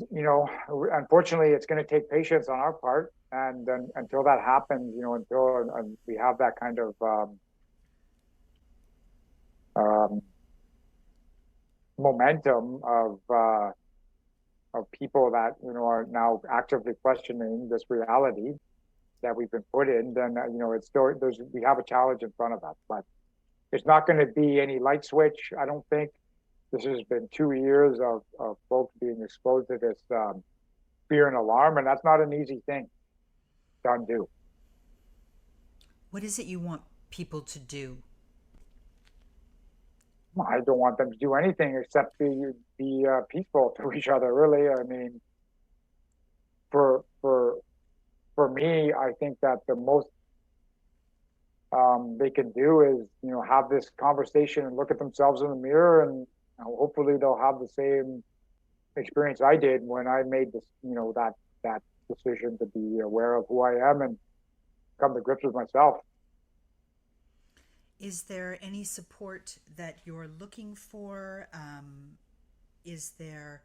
[SPEAKER 2] unfortunately, it's going to take patience on our part. And then until that happens, until we have that kind of momentum of people that are now actively questioning this reality that we've been put in, then it's still we have a challenge in front of us. But it's not going to be any light switch, I don't think. This has been 2 years of folks being exposed to this fear and alarm, and that's not an easy thing to undo.
[SPEAKER 3] What is it you want people to do?
[SPEAKER 2] I don't want them to do anything except be peaceful to each other, really. I mean, for me, I think that the most they can do is, have this conversation and look at themselves in the mirror, and hopefully they'll have the same experience I did when I made this, that decision to be aware of who I am and come to grips with myself.
[SPEAKER 3] Is there any support that you're looking for? Is there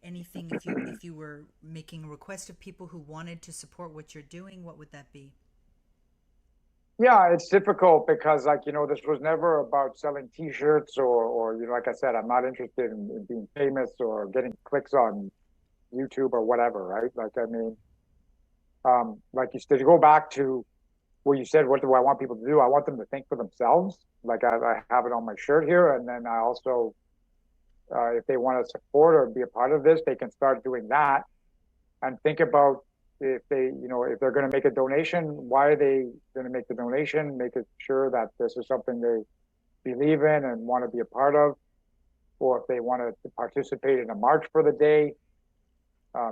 [SPEAKER 3] anything, if you were making a request of people who wanted to support what you're doing, what would that be?
[SPEAKER 2] Yeah, it's difficult because, this was never about selling T-shirts or like I said, I'm not interested in being famous or getting clicks on YouTube or whatever, right? Like you said, to go back to where you said, what do I want people to do? I want them to think for themselves. Like I have it on my shirt here. And then I also, if they want to support or be a part of this, they can start doing that and think about if they're going to make a donation, why are they going to make the donation? Make it sure that this is something they believe in and want to be a part of. Or if they want to participate in a march for the day,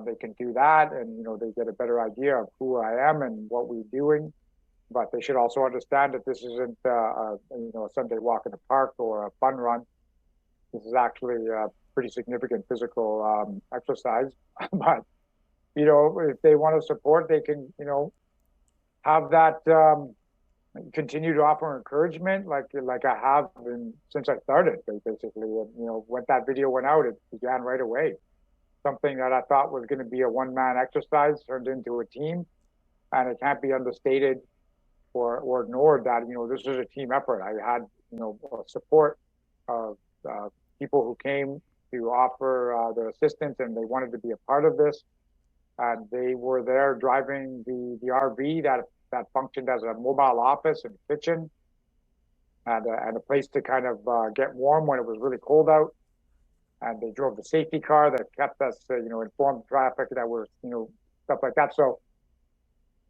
[SPEAKER 2] they can do that. And, they get a better idea of who I am and what we're doing. But they should also understand that this isn't a Sunday walk in the park or a fun run. This is actually a pretty significant physical exercise. But if they want to support, they can have that continue to offer encouragement, like I have since I started. Basically, when that video went out, it began right away. Something that I thought was going to be a one-man exercise turned into a team, and it can't be understated or ignored that this is a team effort. I had support of people who came to offer their assistance, and they wanted to be a part of this. And they were there driving the RV that functioned as a mobile office and kitchen, and a place to kind of get warm when it was really cold out. And they drove the safety car that kept us, informed traffic that were, stuff like that. So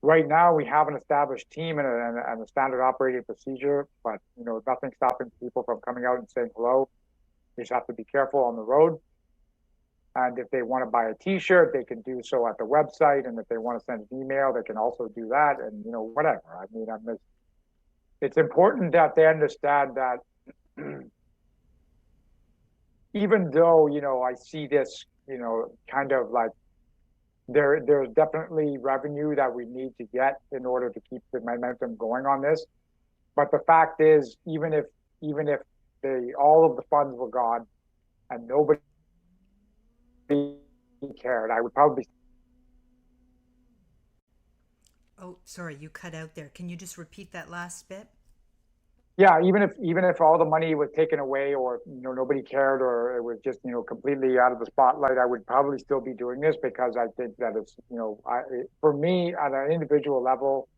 [SPEAKER 2] right now we have an established team and a standard operating procedure, but nothing stopping people from coming out and saying hello. You just have to be careful on the road. And if they want to buy a T-shirt, they can do so at the website. And if they want to send an email, they can also do that. And whatever. I mean, it's important that they understand that even though I see this, kind of like there's definitely revenue that we need to get in order to keep the momentum going on this. But the fact is, even if all of the funds were gone and nobody cared, I would probably.
[SPEAKER 3] Oh, sorry, you cut out there. Can you just repeat that last bit?
[SPEAKER 2] Yeah, even if all the money was taken away, or nobody cared, or it was just completely out of the spotlight, I would probably still be doing this because I think that it's for me at an individual level,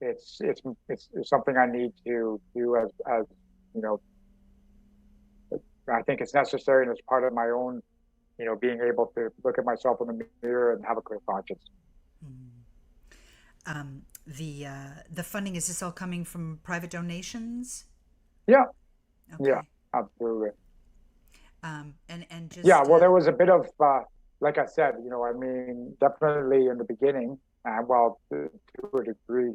[SPEAKER 2] it's something I need to do as I think it's necessary and it's part of my own being able to look at myself in the mirror and have a clear conscience.
[SPEAKER 3] The funding, is this all coming from private donations?
[SPEAKER 2] Yeah.
[SPEAKER 3] Okay.
[SPEAKER 2] Yeah, absolutely.
[SPEAKER 3] And just
[SPEAKER 2] well, there was a bit of like I said, definitely in the beginning, and to a degree,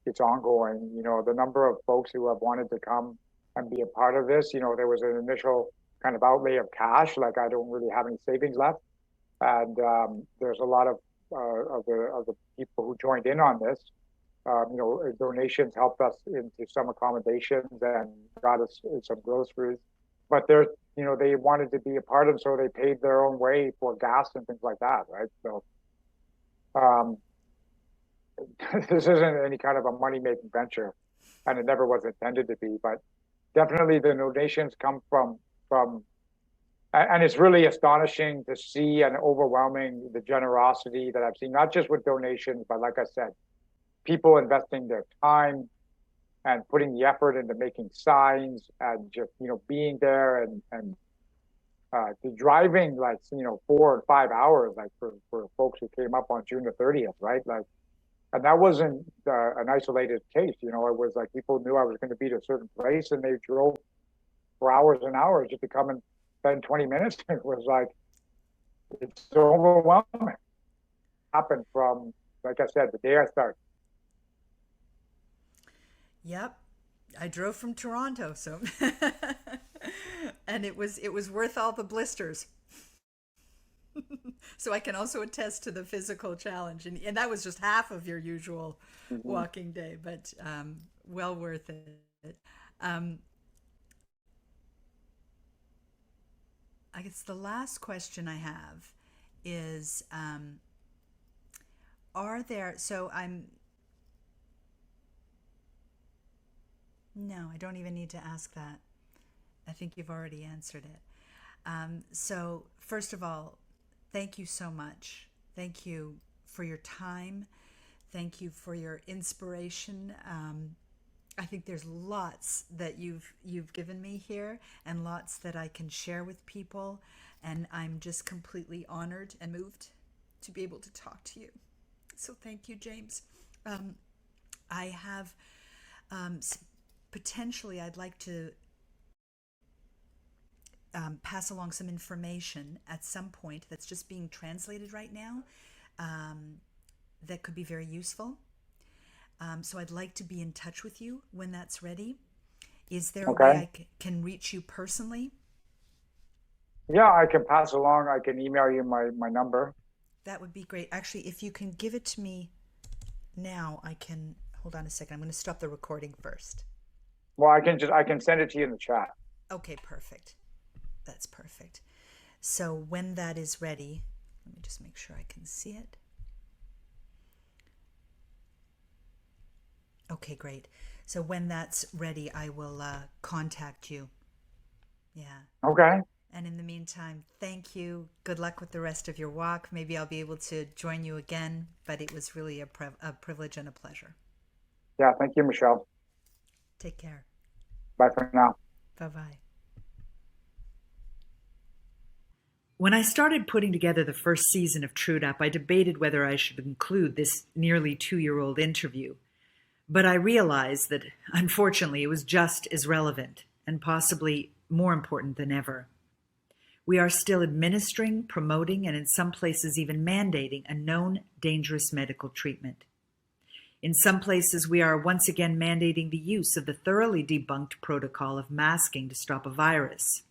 [SPEAKER 2] it's ongoing. The number of folks who have wanted to come and be a part of this, there was an initial kind of outlay of cash, like I don't really have any savings left, and there's a lot of the people who joined in on this Donations helped us into some accommodations and got us some groceries. But they wanted to be a part of it, so they paid their own way for gas and things like that, right? So um, this isn't any kind of a money-making venture, and it never was intended to be. But definitely, the donations come from, and it's really astonishing to see and overwhelming the generosity that I've seen, not just with donations, but like I said, people investing their time and putting the effort into making signs and just being there and to driving like 4 or 5 hours like for folks who came up on June the 30th, right? Like, and that wasn't an isolated case. It was like people knew I was going to be at a certain place and they drove for hours and hours just to come and spend 20 minutes. It was like, it's so overwhelming. Happened from, like I said, the day I started.
[SPEAKER 3] Yep. I drove from Toronto, so and it was worth all the blisters. So I can also attest to the physical challenge, and that was just half of your usual walking day, but well worth it. I guess the last question I have is, are there? So No, I don't even need to ask that. I think you've already answered it. So, first of all, thank you so much. Thank you for your time. Thank you for your inspiration. I think there's lots that you've given me here, and lots that I can share with people. And I'm just completely honored and moved to be able to talk to you. So, thank you, James. I have. Potentially, I'd like to pass along some information at some point that's just being translated right now that could be very useful. So I'd like to be in touch with you when that's ready. Is there a way I can reach you personally?
[SPEAKER 2] Yeah, I can pass along. I can email you my number.
[SPEAKER 3] That would be great. Actually, if you can give it to me now, I can. Hold on a second. I'm going to stop the recording first.
[SPEAKER 2] Well, I can send it to you in the chat.
[SPEAKER 3] Okay, perfect. That's perfect. So when that is ready, let me just make sure I can see it. Okay, great. So when that's ready, I will contact you. Yeah.
[SPEAKER 2] Okay.
[SPEAKER 3] And in the meantime, thank you. Good luck with the rest of your walk. Maybe I'll be able to join you again, but it was really a privilege and a pleasure.
[SPEAKER 2] Yeah, thank you, Michelle.
[SPEAKER 3] Take care.
[SPEAKER 2] Bye for now.
[SPEAKER 3] Bye-bye.
[SPEAKER 1] When I started putting together the first season of TruedUp, I debated whether I should include this nearly 2-year-old interview. But I realized that, unfortunately, it was just as relevant and possibly more important than ever. We are still administering, promoting, and in some places even mandating a known dangerous medical treatment. In some places, we are once again mandating the use of the thoroughly debunked protocol of masking to stop a virus.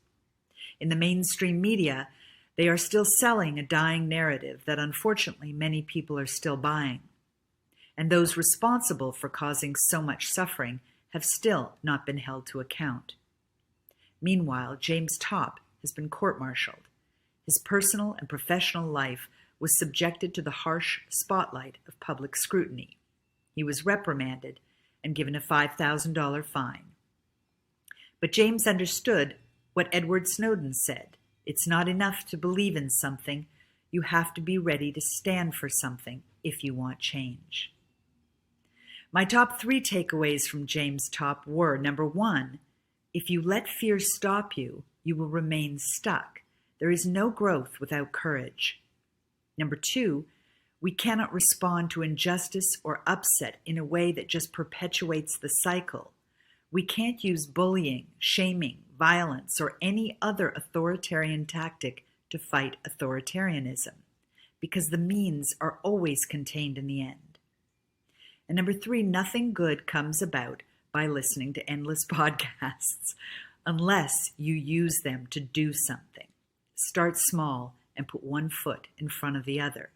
[SPEAKER 1] In the mainstream media, they are still selling a dying narrative that unfortunately many people are still buying. And those responsible for causing so much suffering have still not been held to account. Meanwhile, James Topp has been court-martialed. His personal and professional life was subjected to the harsh spotlight of public scrutiny. He was reprimanded and given a $5,000 fine. But James understood what Edward Snowden said. It's not enough to believe in something. You have to be ready to stand for something if you want change. My top 3 takeaways from James Topp were, number 1, if you let fear stop you, you will remain stuck. There is no growth without courage. Number 2, we cannot respond to injustice or upset in a way that just perpetuates the cycle. We can't use bullying, shaming, violence, or any other authoritarian tactic to fight authoritarianism, because the means are always contained in the end. And number 3, nothing good comes about by listening to endless podcasts unless you use them to do something. Start small and put one foot in front of the other.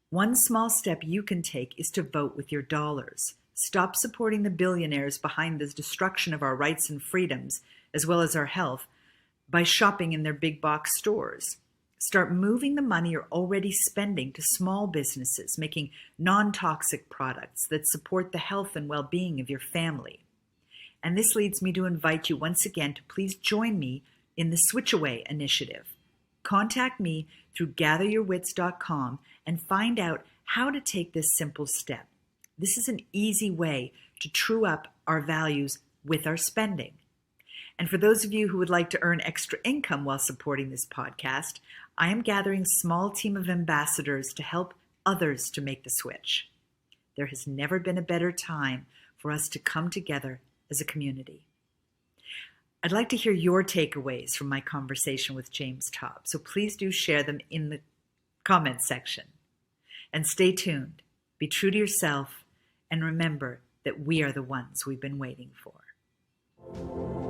[SPEAKER 1] One small step you can take is to vote with your dollars. Stop supporting the billionaires behind the destruction of our rights and freedoms, as well as our health, by shopping in their big box stores. Start moving the money you're already spending to small businesses, making non-toxic products that support the health and well-being of your family. And this leads me to invite you once again to please join me in the Switch Away initiative. Contact me through gatheryourwits.com and find out how to take this simple step. This is an easy way to true up our values with our spending. And for those of you who would like to earn extra income while supporting this podcast, I am gathering a small team of ambassadors to help others to make the switch. There has never been a better time for us to come together as a community. I'd like to hear your takeaways from my conversation with James Topp, so please do share them in the comments section. And stay tuned, be true to yourself, and remember that we are the ones we've been waiting for.